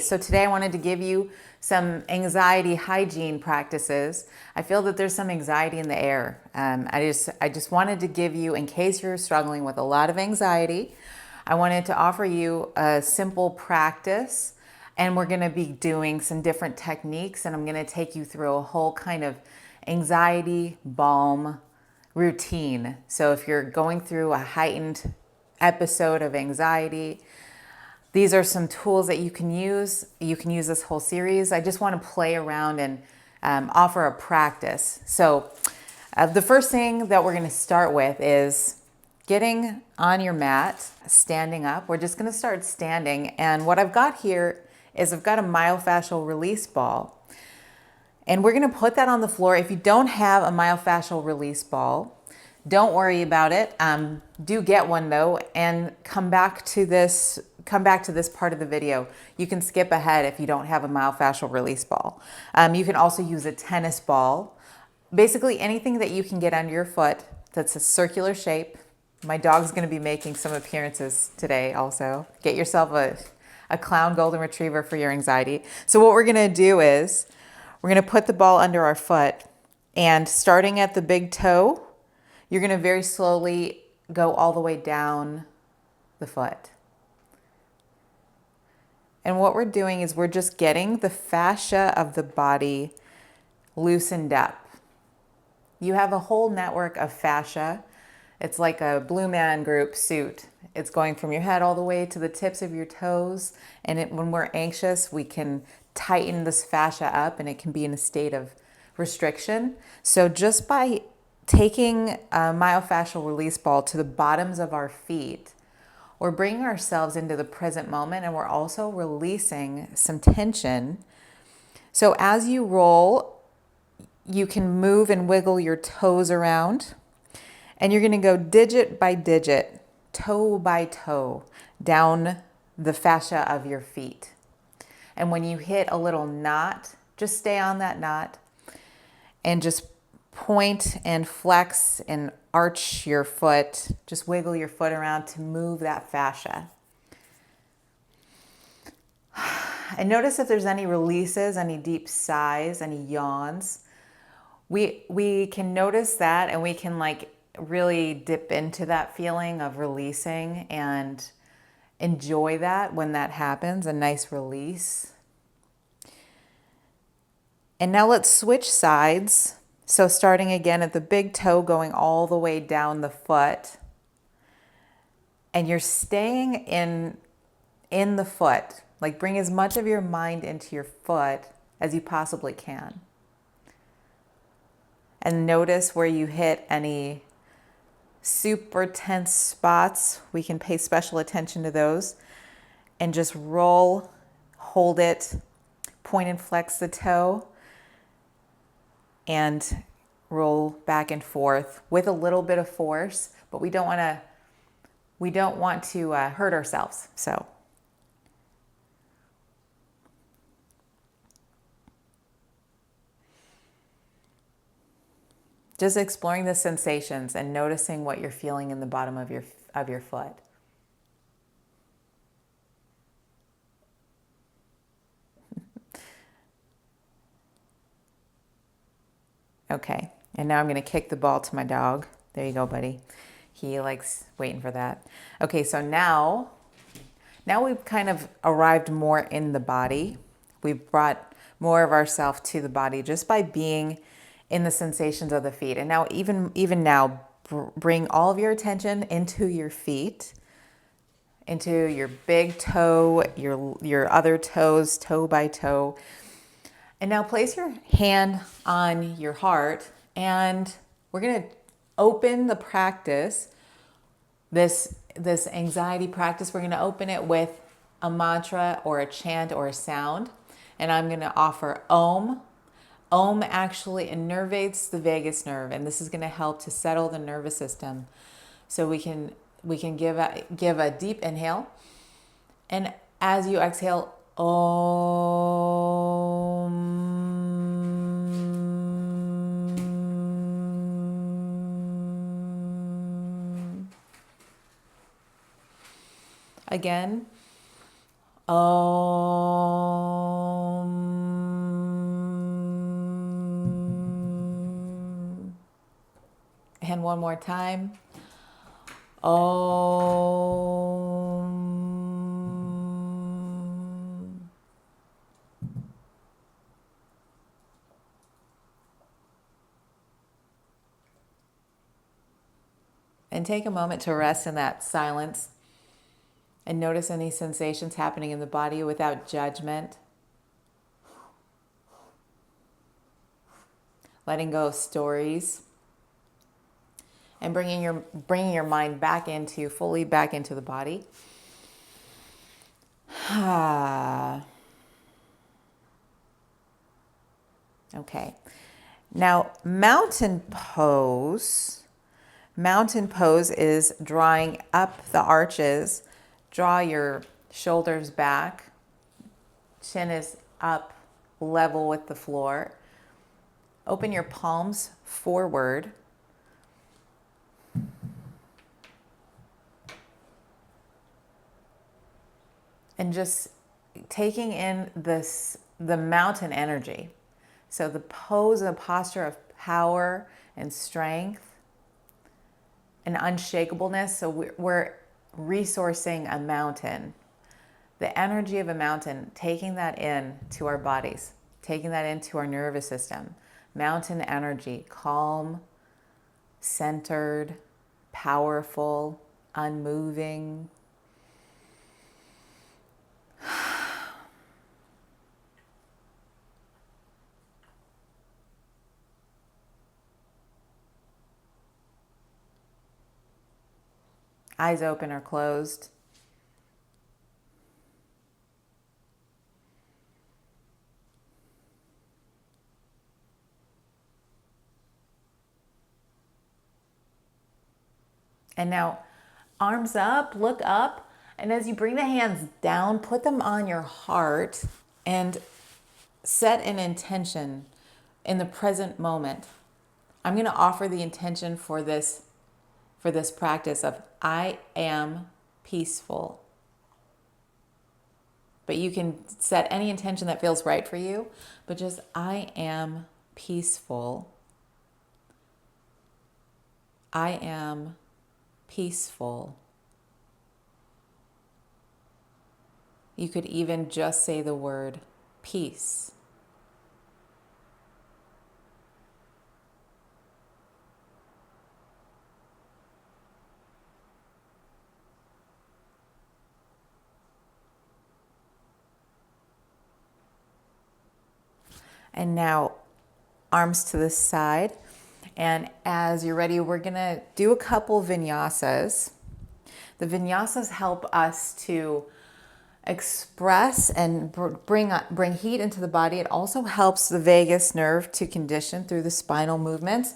So today I wanted to give you some anxiety hygiene practices. I feel that there's some anxiety in the air. I just wanted to give you, in case you're struggling with a lot of anxiety, I wanted to offer you a simple practice, and we're going to be doing some different techniques, and I'm going to take you through a whole kind of anxiety balm routine. So if you're going through a heightened episode of anxiety, these are some tools that you can use. You can use this whole series. I just want to play around and offer a practice. So the first thing that we're going to start with is getting on your mat, standing up. We're just going to start standing. And what I've got here is I've got a myofascial release ball. And we're going to put that on the floor. If you don't have a myofascial release ball, don't worry about it. Do get one though, and come back to this part of the video. You can skip ahead if you don't have a myofascial release ball. You can also use a tennis ball. Basically anything that you can get under your foot that's a circular shape. My dog's going to be making some appearances today also. Get yourself a clown golden retriever for your anxiety. So what we're going to do is we're going to put the ball under our foot, and starting at the big toe, you're going to very slowly go all the way down the foot. And what we're doing is we're just getting the fascia of the body loosened up. You have a whole network of fascia. It's like a Blue Man Group suit. It's going from your head all the way to the tips of your toes. And when we're anxious, we can tighten this fascia up, and it can be in a state of restriction. So just by taking a myofascial release ball to the bottoms of our feet, we're bringing ourselves into the present moment, and we're also releasing some tension. So as you roll, you can move and wiggle your toes around, and you're going to go digit by digit, toe by toe, down the fascia of your feet. And when you hit a little knot, just stay on that knot and just point and flex and arch your foot. Just wiggle your foot around to move that fascia. And notice if there's any releases, any deep sighs, any yawns. We can notice that, and we can like really dip into that feeling of releasing and enjoy that when that happens, a nice release. And now let's switch sides. So starting again at the big toe, going all the way down the foot. And you're staying in the foot. Like bring as much of your mind into your foot as you possibly can. And notice where you hit any super tense spots. We can pay special attention to those. And just roll, hold it, point and flex the toe, and roll back and forth with a little bit of force, but we don't want to hurt ourselves. So just exploring the sensations and noticing what you're feeling in the bottom of your foot. Okay, and now I'm going to kick the ball to my dog. There you go, buddy. He likes waiting for that. Okay, so now we've kind of arrived more in the body. We've brought more of ourselves to the body just by being in the sensations of the feet. And now even now, bring all of your attention into your feet, into your big toe, your other toes, toe by toe. And now place your hand on your heart, and we're going to open the practice, this anxiety practice. We're going to open it with a mantra or a chant or a sound. And I'm going to offer Om. Om actually innervates the vagus nerve, and this is going to help to settle the nervous system. So we can give a deep inhale, and as you exhale, Om. Again, Om. And one more time. Om. And take a moment to rest in that silence and notice any sensations happening in the body without judgment. Letting go of stories. And bringing your mind fully back into the body. Okay. Now, mountain pose. Mountain pose is drawing up the arches. Draw your shoulders back. Chin is up, level with the floor. Open your palms forward. And just taking in the mountain energy. So the pose and the posture of power and strength and unshakableness. So we're resourcing a mountain. The energy of a mountain, taking that in to our bodies, taking that into our nervous system. Mountain energy, calm, centered, powerful, unmoving. Eyes open or closed. And now, arms up, look up, and as you bring the hands down, put them on your heart and set an intention in the present moment. I'm going to offer the intention for this practice of I am peaceful. But you can set any intention that feels right for you, but just I am peaceful. I am peaceful. You could even just say the word peace. And now arms to the side. And as you're ready, we're gonna do a couple vinyasas. The vinyasas help us to express and bring heat into the body. It also helps the vagus nerve to condition through the spinal movements.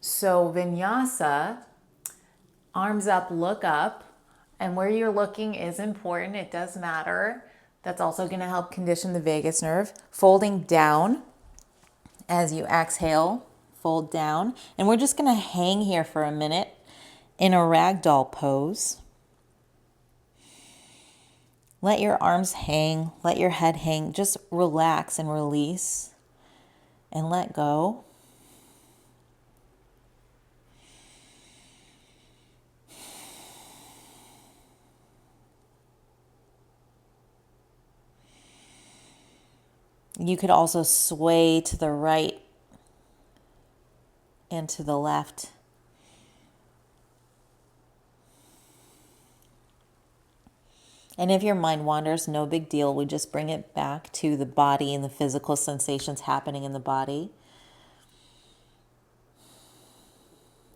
So vinyasa, arms up, look up. And where you're looking is important. It does matter. That's also going to help condition the vagus nerve. Folding down as you exhale, fold down. And we're just going to hang here for a minute in a ragdoll pose. Let your arms hang, let your head hang. Just relax and release and let go. You could also sway to the right and to the left. And if your mind wanders, no big deal. We just bring it back to the body and the physical sensations happening in the body.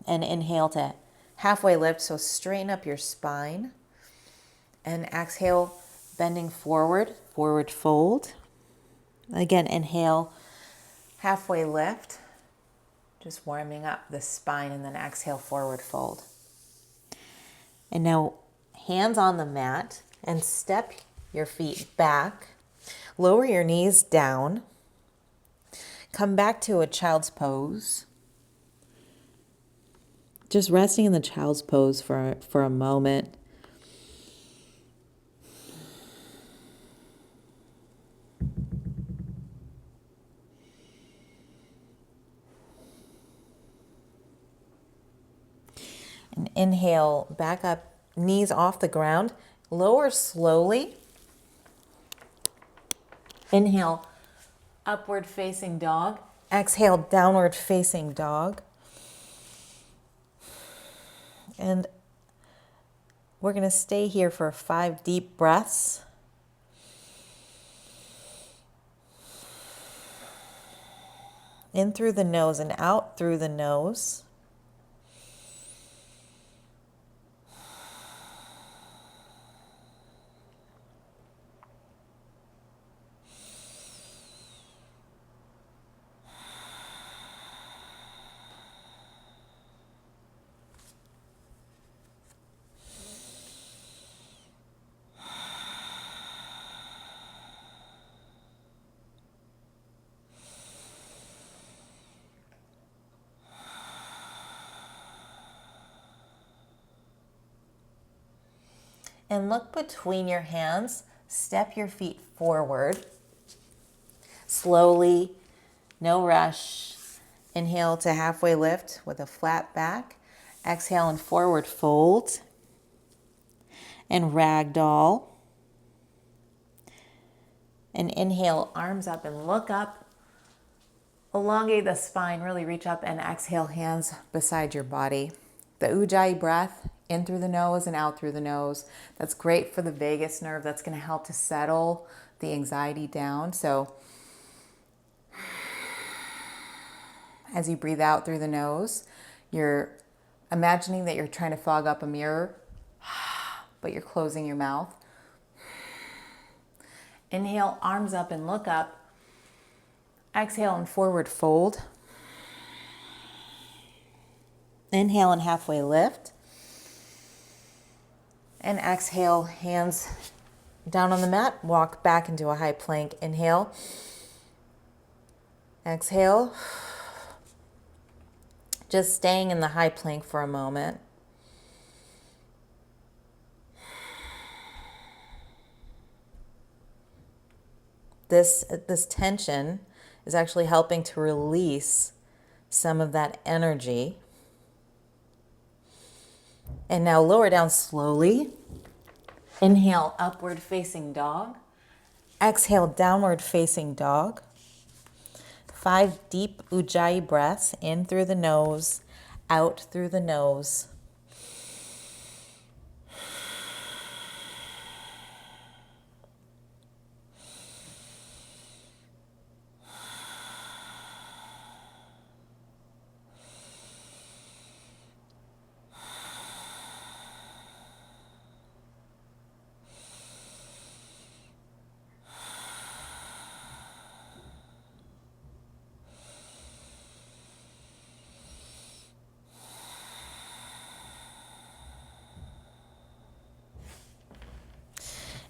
And inhale to halfway lift, so straighten up your spine. And exhale, bending forward, forward fold. Again, inhale, halfway lift, just warming up the spine, and then exhale, forward fold. And now hands on the mat and step your feet back. Lower your knees down. Come back to a child's pose. Just resting in the child's pose for a moment. And inhale, back up, knees off the ground. Lower slowly. Inhale, upward facing dog. Exhale, downward facing dog. And we're going to stay here for 5 deep breaths. In through the nose and out through the nose. And look between your hands. Step your feet forward. Slowly, no rush. Inhale to halfway lift with a flat back. Exhale and forward fold. And ragdoll. And inhale, arms up and look up. Elongate the spine, really reach up, and exhale, hands beside your body. The Ujjayi breath, in through the nose and out through the nose. That's great for the vagus nerve. That's going to help to settle the anxiety down. So as you breathe out through the nose, you're imagining that you're trying to fog up a mirror, but you're closing your mouth. Inhale, arms up and look up. Exhale and forward fold. Inhale and halfway lift. And exhale, hands down on the mat. Walk back into a high plank. Inhale. Exhale. Just staying in the high plank for a moment. This tension is actually helping to release some of that energy. And now lower down slowly. Inhale, upward facing dog. Exhale, downward facing dog. 5 deep Ujjayi breaths, in through the nose, out through the nose.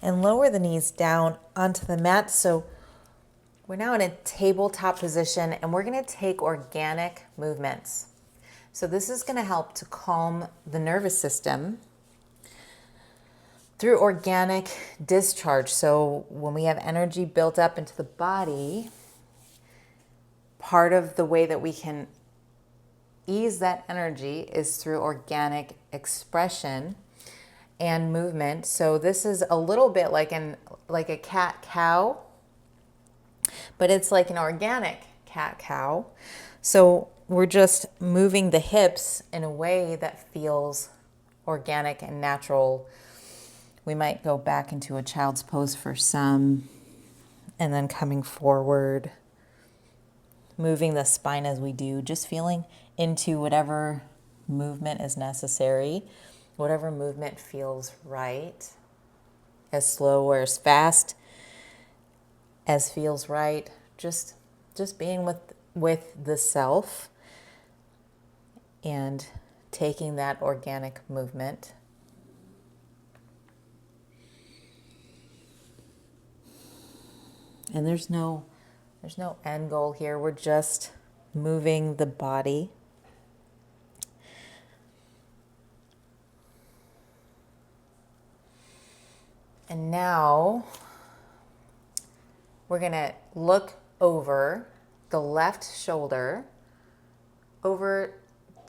And lower the knees down onto the mat. So we're now in a tabletop position, and we're going to take organic movements. So this is going to help to calm the nervous system through organic discharge. So when we have energy built up into the body, part of the way that we can ease that energy is through organic expression and movement. So this is a little bit like a cat-cow, but it's like an organic cat-cow. So we're just moving the hips in a way that feels organic and natural. We might go back into a child's pose for some, and then coming forward, moving the spine as we do, just feeling into whatever movement is necessary. Whatever movement feels right, as slow or as fast as feels right. Just being with the self and taking that organic movement. And there's no end goal here. We're just moving the body. And now we're going to look over the left shoulder over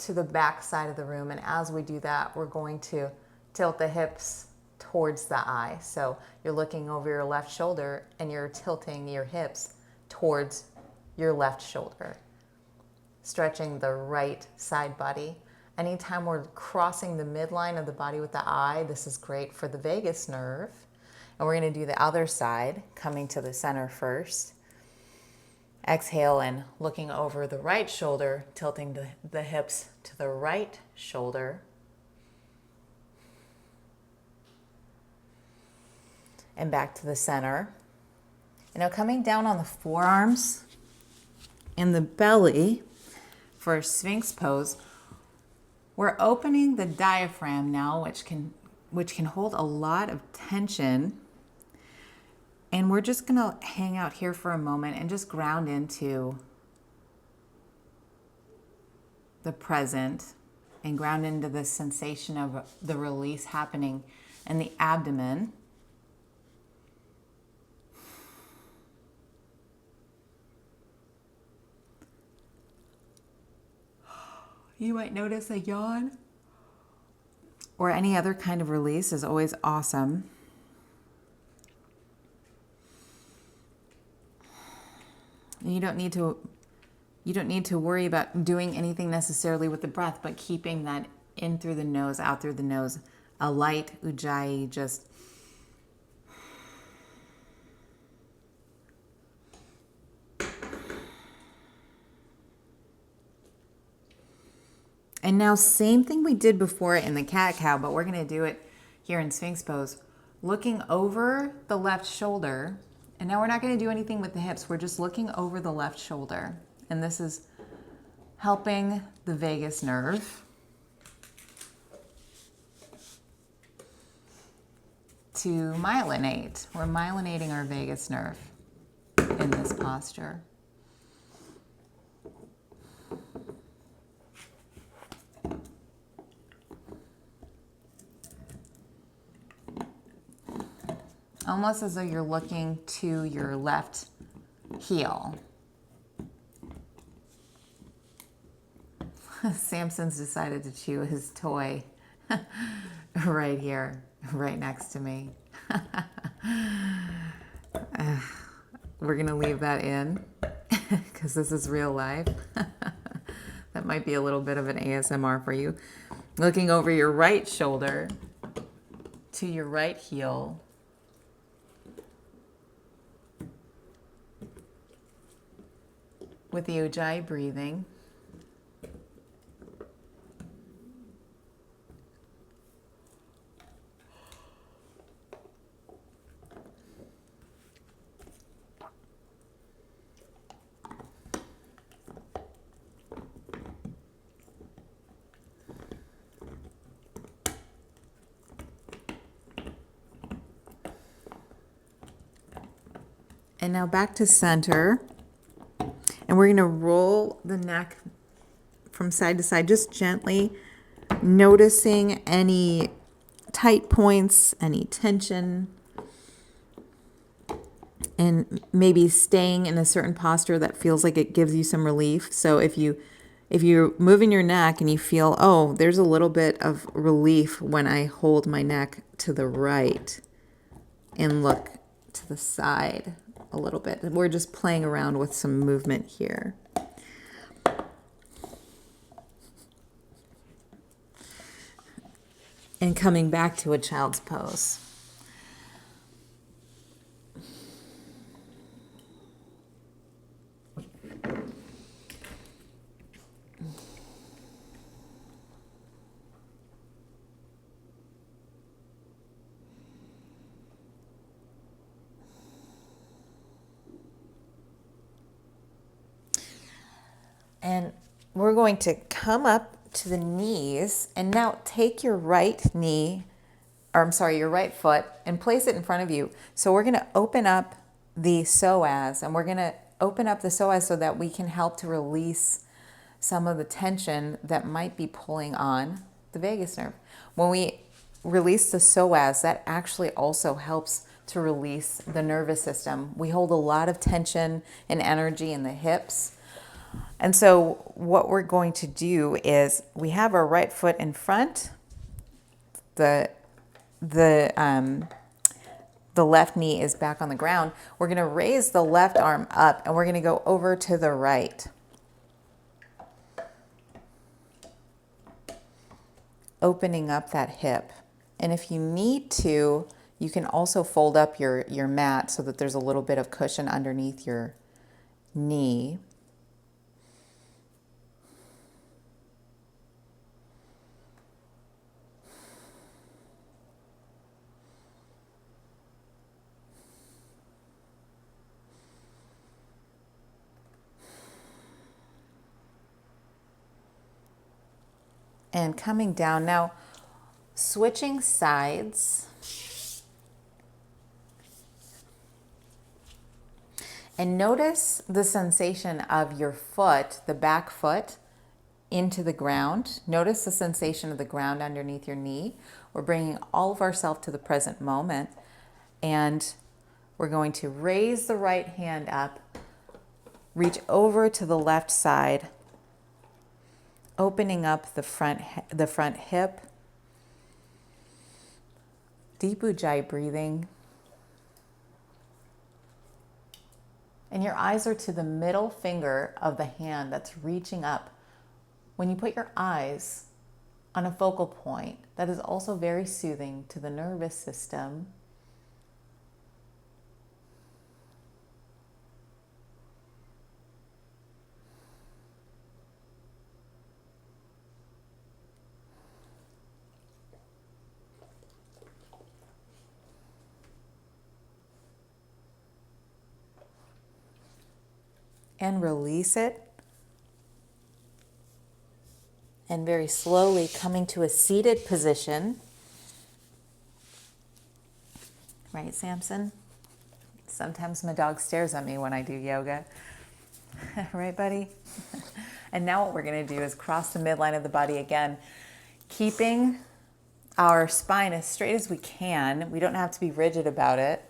to the back side of the room. And as we do that, we're going to tilt the hips towards the eye. So you're looking over your left shoulder and you're tilting your hips towards your left shoulder, stretching the right side body. Anytime we're crossing the midline of the body with the eye, this is great for the vagus nerve. And we're going to do the other side, coming to the center first. Exhale and looking over the right shoulder, tilting the hips to the right shoulder. And back to the center. And now coming down on the forearms and the belly for a Sphinx pose, we're opening the diaphragm now, which can hold a lot of tension. And we're just going to hang out here for a moment and just ground into the present and ground into the sensation of the release happening in the abdomen. You might notice a yawn or any other kind of release is always awesome. You don't need to worry about doing anything necessarily with the breath, but keeping that in through the nose, out through the nose, a light ujjayi, just and now same thing we did before in the cat-cow, but we're going to do it here in Sphinx pose, looking over the left shoulder. And now we're not going to do anything with the hips. We're just looking over the left shoulder. And this is helping the vagus nerve to myelinate. We're myelinating our vagus nerve in this posture. Almost as though you're looking to your left heel. Samson's decided to chew his toy right here, right next to me. We're going to leave that in because this is real life. That might be a little bit of an ASMR for you. Looking over your right shoulder to your right heel. With the ujjayi breathing. And now back to center. And we're going to roll the neck from side to side, just gently noticing any tight points, any tension, and maybe staying in a certain posture that feels like it gives you some relief. So if you're moving your neck and you feel, oh, there's a little bit of relief when I hold my neck to the right and look to the side a little bit. We're just playing around with some movement here. And coming back to a child's pose. And we're going to come up to the knees and now take your right knee, or I'm sorry, your right foot and place it in front of you. So we're going to open up the psoas, and we're going to open up the psoas so that we can help to release some of the tension that might be pulling on the vagus nerve. When we release the psoas, that actually also helps to release the nervous system. We hold a lot of tension and energy in the hips. And so what we're going to do is we have our right foot in front, the left knee is back on the ground. We're going to raise the left arm up and we're going to go over to the right. Opening up that hip. And if you need to, you can also fold up your mat so that there's a little bit of cushion underneath your knee. And coming down now, switching sides. And notice the sensation of your foot, the back foot, into the ground. Notice the sensation of the ground underneath your knee. We're bringing all of ourselves to the present moment. And we're going to raise the right hand up, reach over to the left side, opening up the front hip. Deep Ujjayi breathing. And your eyes are to the middle finger of the hand that's reaching up. When you put your eyes on a focal point, that is also very soothing to the nervous system. And release it. And very slowly coming to a seated position. Right, Samson? Sometimes my dog stares at me when I do yoga. Right, buddy? And now what we're going to do is cross the midline of the body again, keeping our spine as straight as we can. We don't have to be rigid about it.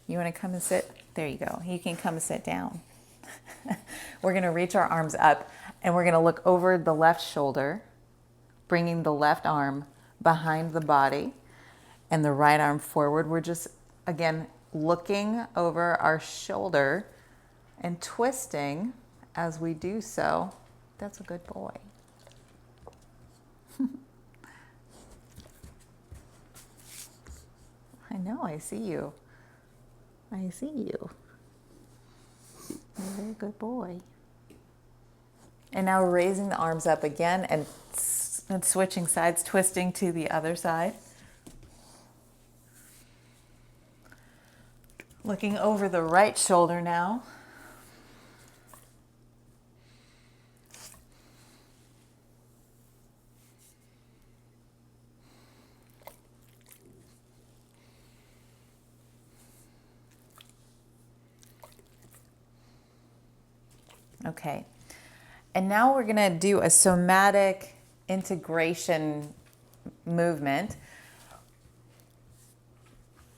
You want to come and sit? There you go. You can come and sit down. We're going to reach our arms up and we're going to look over the left shoulder, bringing the left arm behind the body and the right arm forward. We're just, again, looking over our shoulder and twisting as we do so. That's a good boy. I know, I see you. I see you. You're a very good boy. And now raising the arms up again and switching sides, twisting to the other side. Looking over the right shoulder now. Okay, and now we're gonna do a somatic integration movement.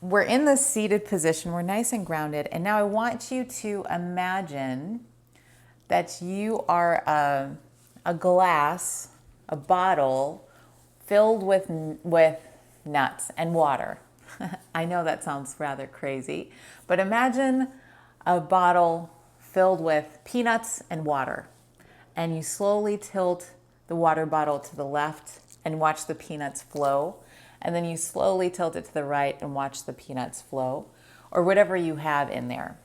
We're in the seated position, we're nice and grounded, and now I want you to imagine that you are a glass, a bottle filled with nuts and water. I know that sounds rather crazy, but imagine a bottle filled with peanuts and water, and you slowly tilt the water bottle to the left and watch the peanuts flow, and then you slowly tilt it to the right and watch the peanuts flow, or whatever you have in there.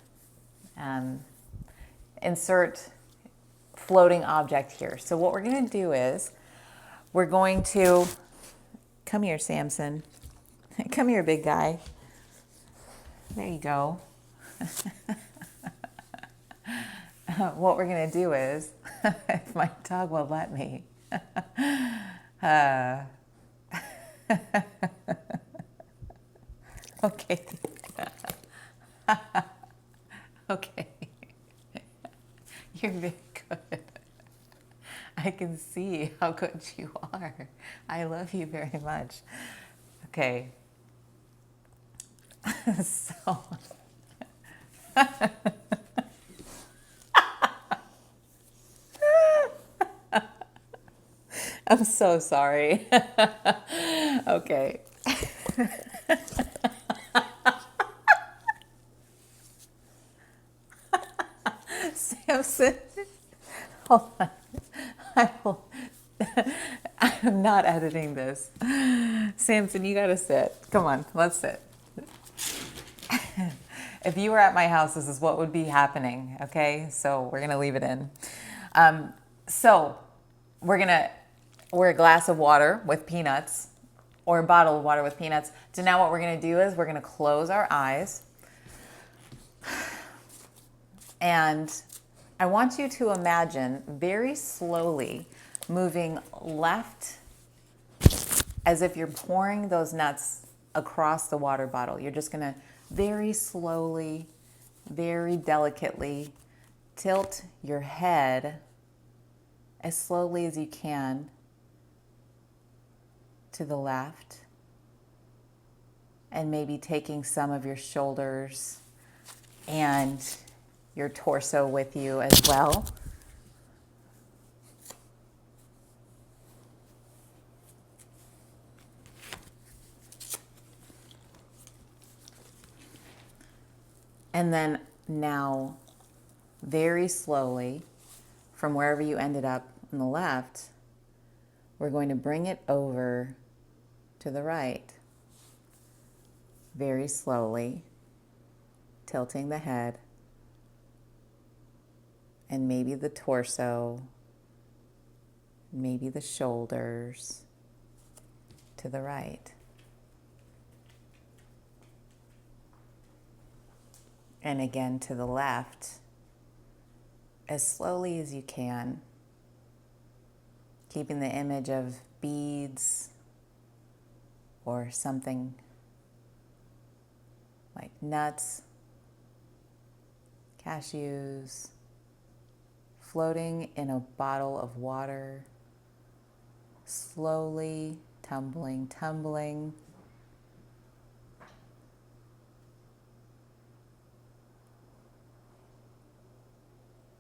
Insert floating object here. So what we're going to do is we're going to, come here, Samson. Come here, big guy. There you go. What we're going to do is, if my dog will let me, okay. Okay. You're very good. I can see how good you are. I love you very much. Okay. So I'm so sorry. Okay. Samson, hold on. I will, I'm not editing this. Samson, you gotta sit. Come on, let's sit. If you were at my house, this is what would be happening, okay? So we're gonna leave it in. So we're a glass of water with peanuts, or a bottle of water with peanuts. So now what we're gonna do is we're gonna close our eyes. And I want you to imagine very slowly moving left as if you're pouring those nuts across the water bottle. You're just gonna very slowly, very delicately tilt your head as slowly as you can to the left, and maybe taking some of your shoulders and your torso with you as well. And then now, very slowly, from wherever you ended up on the left, we're going to bring it over to the right. Very slowly, tilting the head and maybe the torso, maybe the shoulders to the right. And again to the left, as slowly as you can, keeping the image of beads or something like nuts, cashews, floating in a bottle of water, slowly tumbling, tumbling.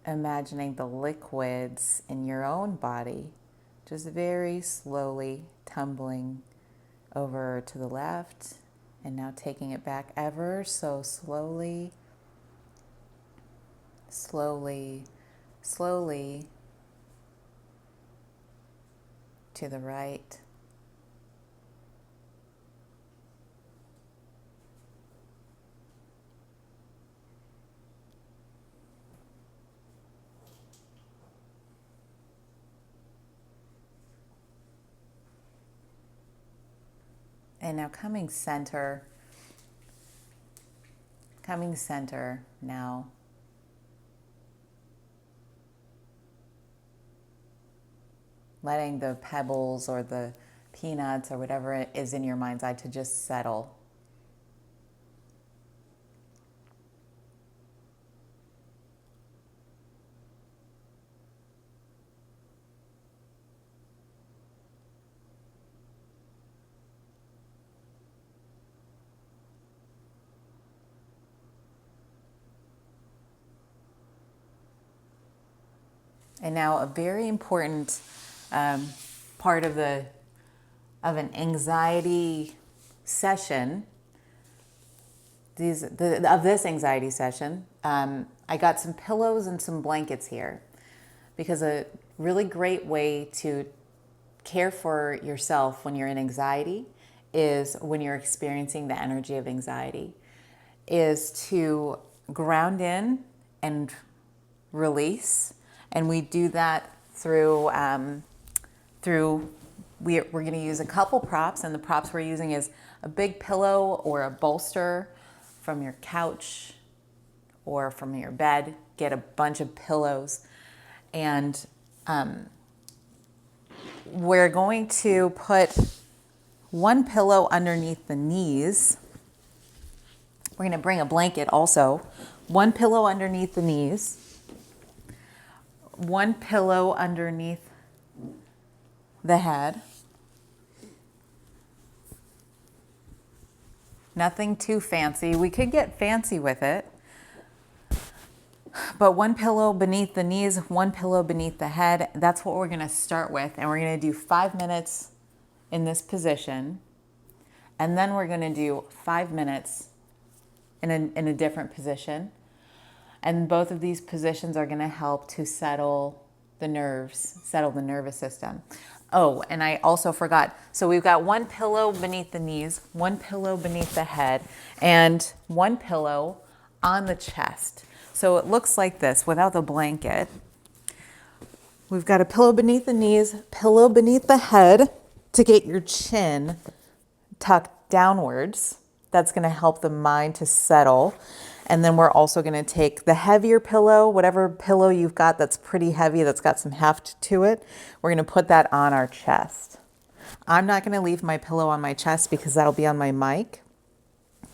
Imagining the liquids in your own body just very slowly tumbling over to the left, and now taking it back ever so slowly, slowly, slowly to the right. And now coming center now. Letting the pebbles or the peanuts or whatever it is in your mind's eye to just settle. And now a very important part of an anxiety session, of this anxiety session, I got some pillows and some blankets here, because a really great way to care for yourself when you're in anxiety is when you're experiencing the energy of anxiety, is to ground in and release. And we do that through we're going to use a couple props, and the props we're using is a big pillow or a bolster from your couch or from your bed. Get a bunch of pillows, and we're going to put one pillow underneath the knees. We're going to bring a blanket also. One pillow underneath the knees. One pillow underneath the head. Nothing too fancy. We could get fancy with it. But one pillow beneath the knees, one pillow beneath the head. That's what we're going to start with. And we're going to do 5 minutes in this position. And then we're going to do 5 minutes in a different position. And both of these positions are going to help to settle the nerves, settle the nervous system. Oh, and I also forgot. So we've got one pillow beneath the knees, one pillow beneath the head, and one pillow on the chest. So it looks like this without the blanket. We've got a pillow beneath the knees, pillow beneath the head to get your chin tucked downwards. That's going to help the mind to settle. And then we're also going to take the heavier pillow, whatever pillow you've got that's pretty heavy, that's got some heft to it. We're going to put that on our chest. I'm not going to leave my pillow on my chest because that'll be on my mic.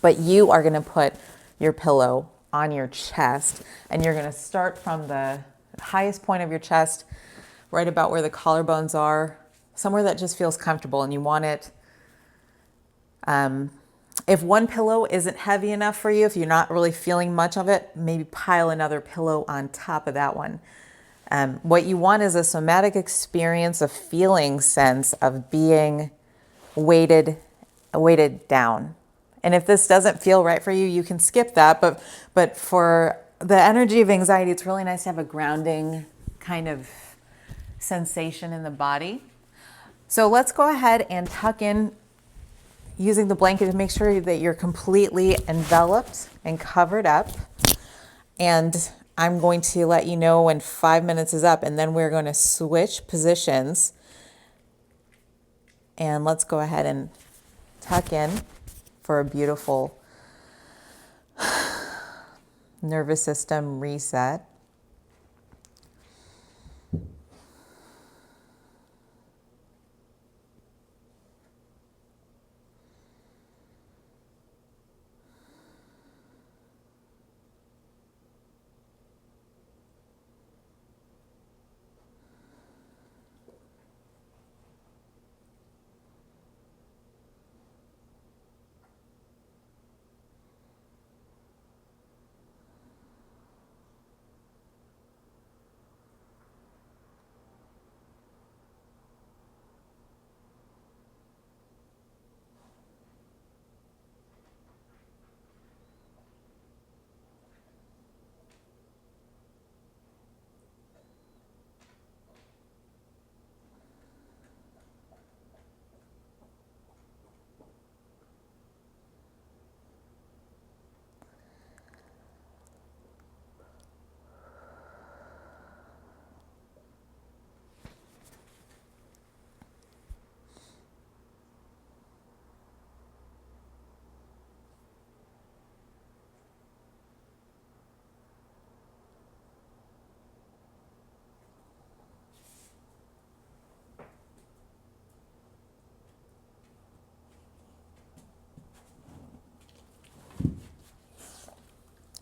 But you are going to put your pillow on your chest, and you're going to start from the highest point of your chest, right about where the collarbones are, somewhere that just feels comfortable, and you want it. If one pillow isn't heavy enough for you, if you're not really feeling much of it, maybe pile another pillow on top of that one. What you want is a somatic experience, a feeling sense of being weighted down. And if this doesn't feel right for you, you can skip that. But for the energy of anxiety, it's really nice to have a grounding kind of sensation in the body. So let's go ahead and tuck in using the blanket to make sure that you're completely enveloped and covered up. And I'm going to let you know when 5 minutes is up, and then we're going to switch positions. And let's go ahead and tuck in for a beautiful nervous system reset.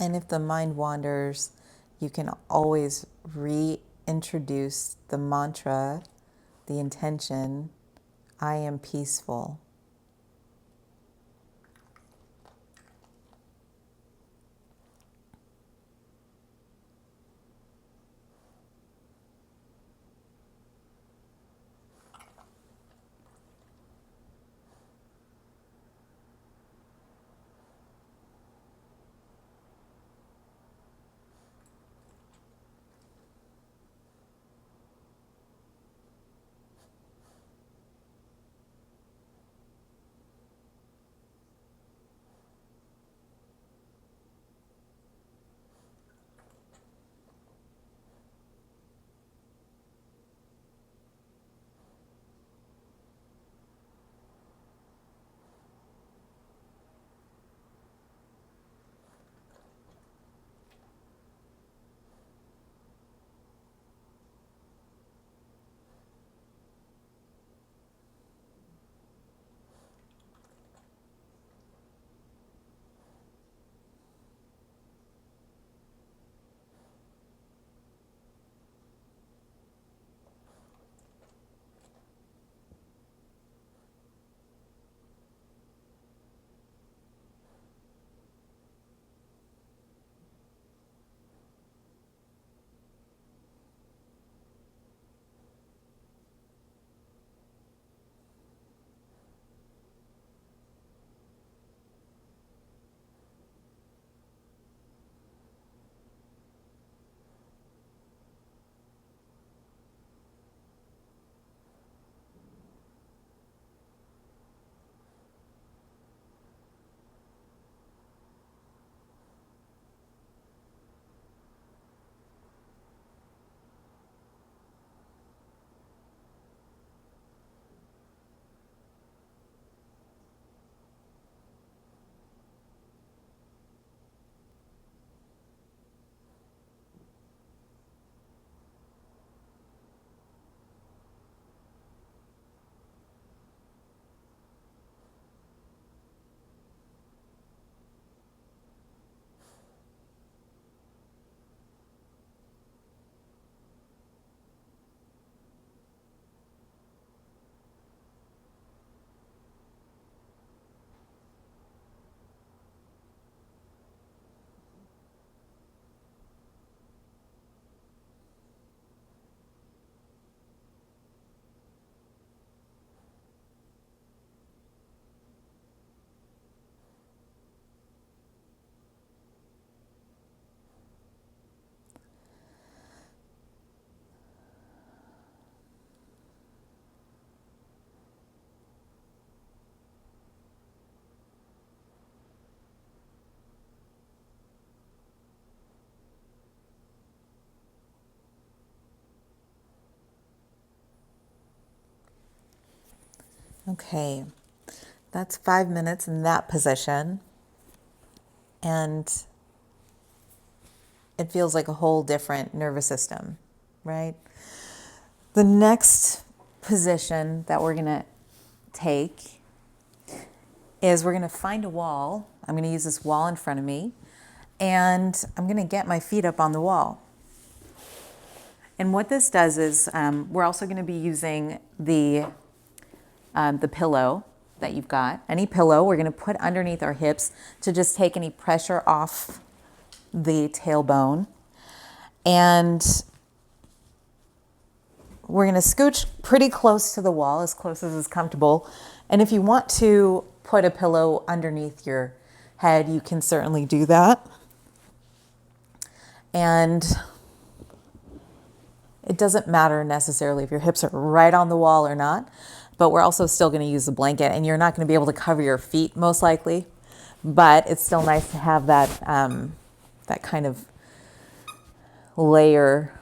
And if the mind wanders, you can always reintroduce the mantra, the intention, I am peaceful. Okay, that's 5 minutes in that position. And it feels like a whole different nervous system, right? The next position that we're going to take is we're going to find a wall. I'm going to use this wall in front of me, and I'm going to get my feet up on the wall. And what this does is we're also going to be using the pillow that you've got. Any pillow we're going to put underneath our hips to just take any pressure off the tailbone. And we're going to scooch pretty close to the wall, as close as is comfortable. And if you want to put a pillow underneath your head, you can certainly do that. And it doesn't matter necessarily if your hips are right on the wall or not, but we're also still going to use the blanket, and you're not going to be able to cover your feet most likely, but it's still nice to have that, that kind of layer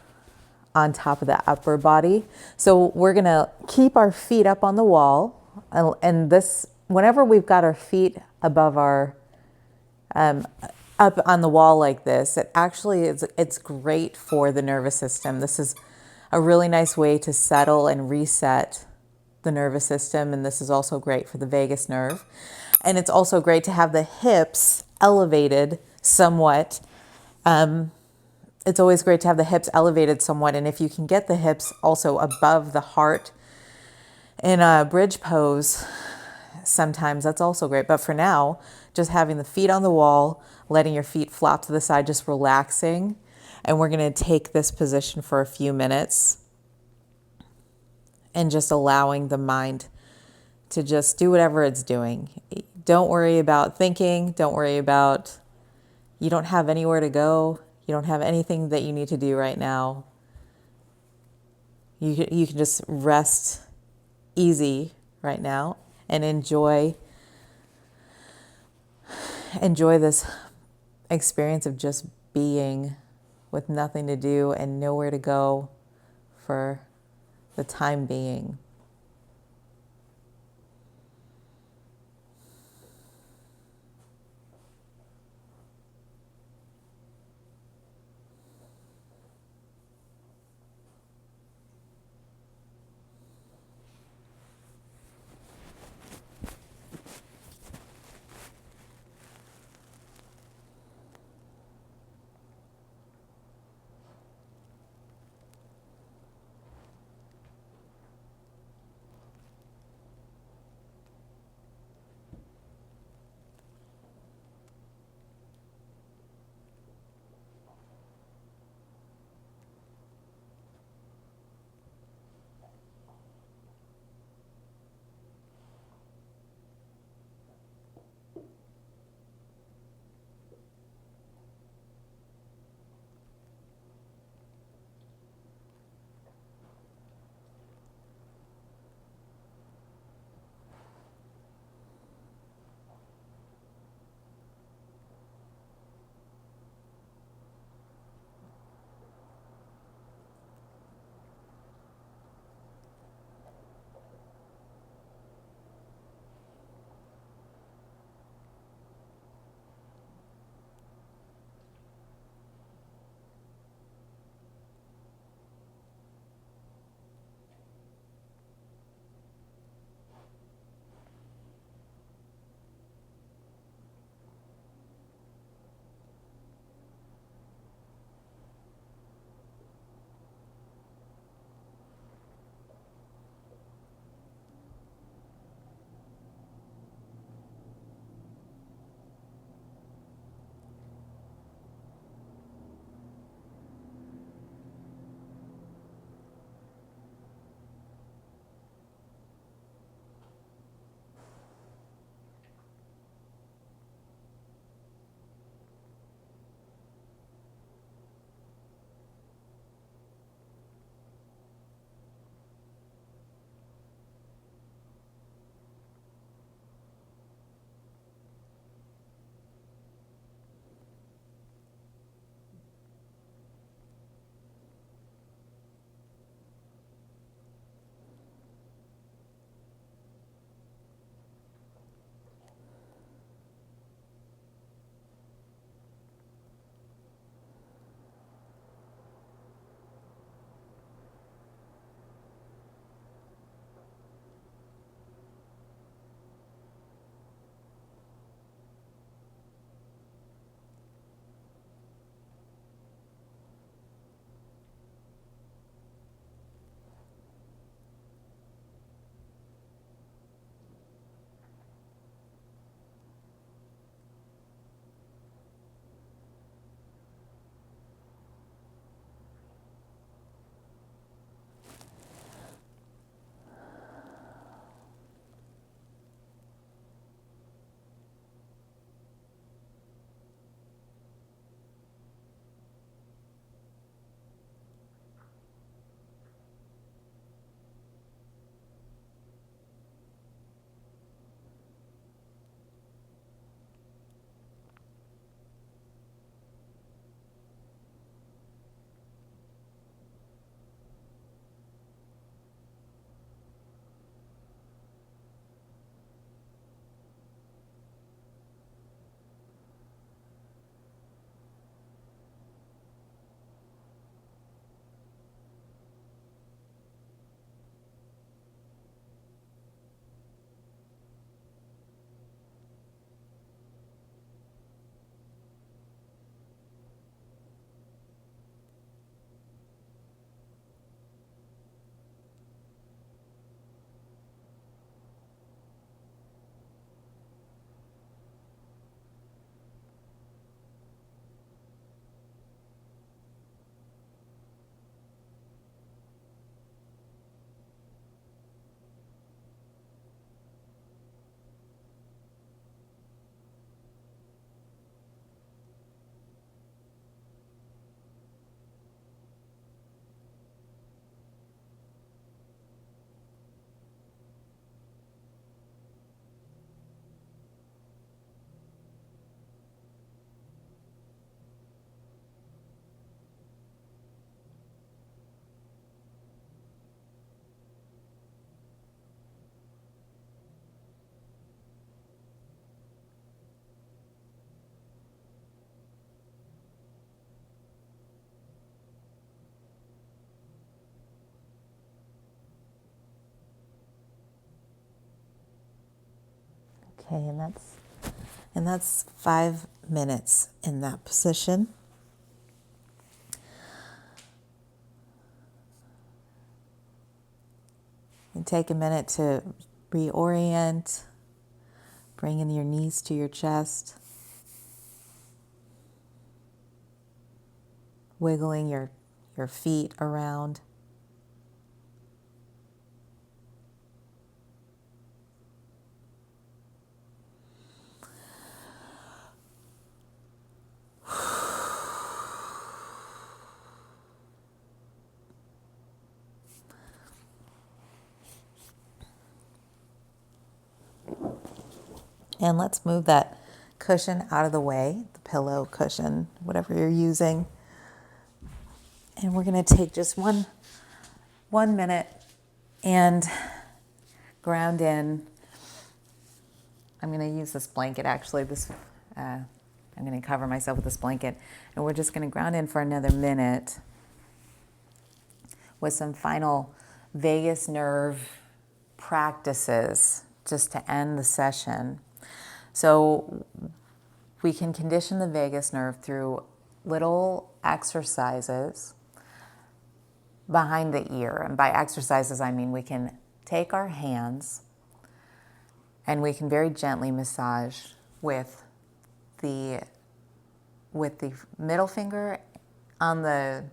on top of the upper body. So we're going to keep our feet up on the wall, and this, whenever we've got our feet above our, up on the wall like this, it actually is, it's great for the nervous system. This is a really nice way to settle and reset the nervous system, and this is also great for the vagus nerve. And it's also great to have the hips elevated somewhat. It's always great to have the hips elevated somewhat, and if you can get the hips also above the heart in a bridge pose, sometimes that's also great. But for now, just having the feet on the wall, letting your feet flop to the side, just relaxing. And we're going to take this position for a few minutes and just allowing the mind to just do whatever it's doing. Don't worry about thinking. Don't worry about, you don't have anywhere to go. You don't have anything that you need to do right now. You can just rest easy right now and enjoy this experience of just being with nothing to do and nowhere to go for the time being. Okay, and that's 5 minutes in that position. And take a minute to reorient, bringing your knees to your chest, wiggling your feet around. And let's move that cushion out of the way, the pillow, cushion, whatever you're using. And we're going to take just one minute and ground in. I'm going to use this blanket, actually. I'm going to cover myself with this blanket. And we're just going to ground in for another minute with some final vagus nerve practices just to end the session. So we can condition the vagus nerve through little exercises behind the ear. And by exercises, I mean we can take our hands and we can very gently massage with the middle finger on the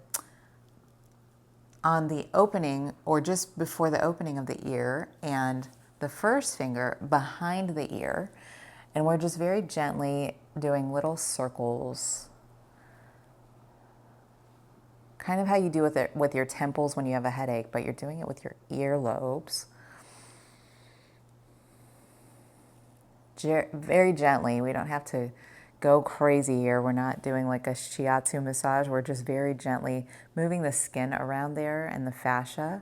opening, or just before the opening of the ear, and the first finger behind the ear. And we're just very gently doing little circles, kind of how you do with your temples when you have a headache, but you're doing it with your earlobes. Very gently. We don't have to go crazy here. We're not doing like a shiatsu massage. We're just very gently moving the skin around there and the fascia,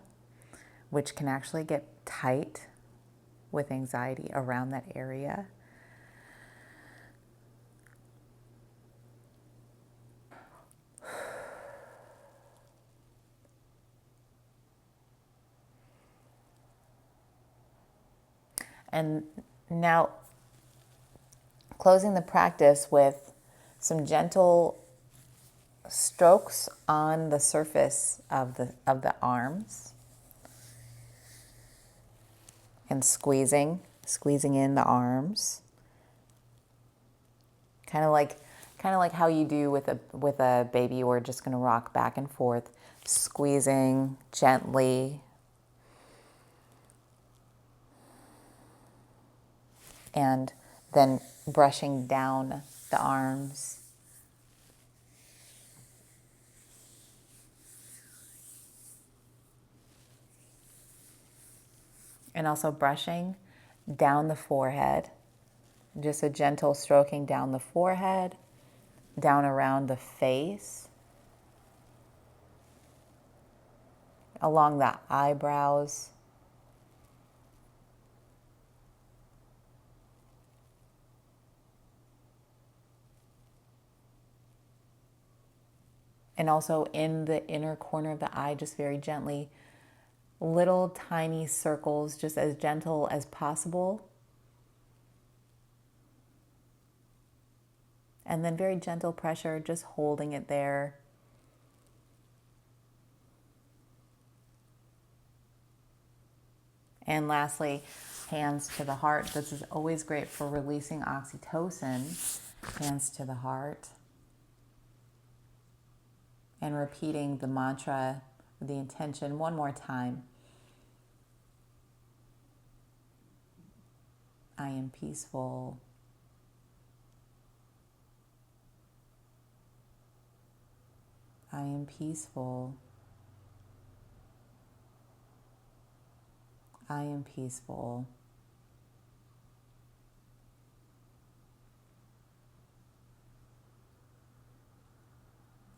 which can actually get tight with anxiety around that area. And now closing the practice with some gentle strokes on the surface of the arms, and squeezing in the arms, kind of like how you do with a baby. We're just going to rock back and forth, squeezing gently, and then brushing down the arms. And also brushing down the forehead, just a gentle stroking down the forehead, down around the face, along the eyebrows, and also in the inner corner of the eye, just very gently, little tiny circles, just as gentle as possible. And then very gentle pressure, just holding it there. And lastly, hands to the heart. This is always great for releasing oxytocin. Hands to the heart. And repeating the mantra, the intention one more time. I am peaceful. I am peaceful. I am peaceful.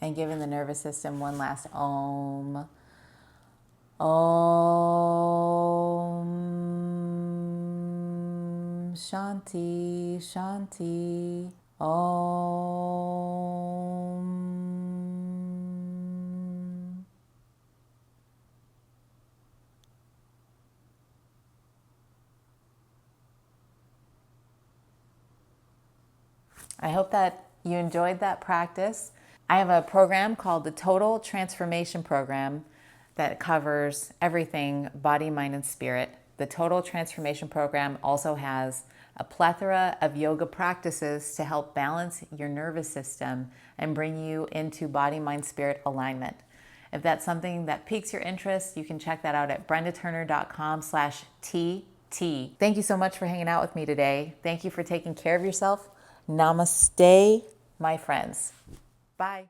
And giving the nervous system one last Om. Om. Shanti, Shanti. Om. I hope that you enjoyed that practice. I have a program called the Total Transformation Program that covers everything body, mind, and spirit. The Total Transformation Program also has a plethora of yoga practices to help balance your nervous system and bring you into body, mind, spirit alignment. If that's something that piques your interest, you can check that out at brendaturner.com/TT. Thank you so much for hanging out with me today. Thank you for taking care of yourself. Namaste, my friends. Bye.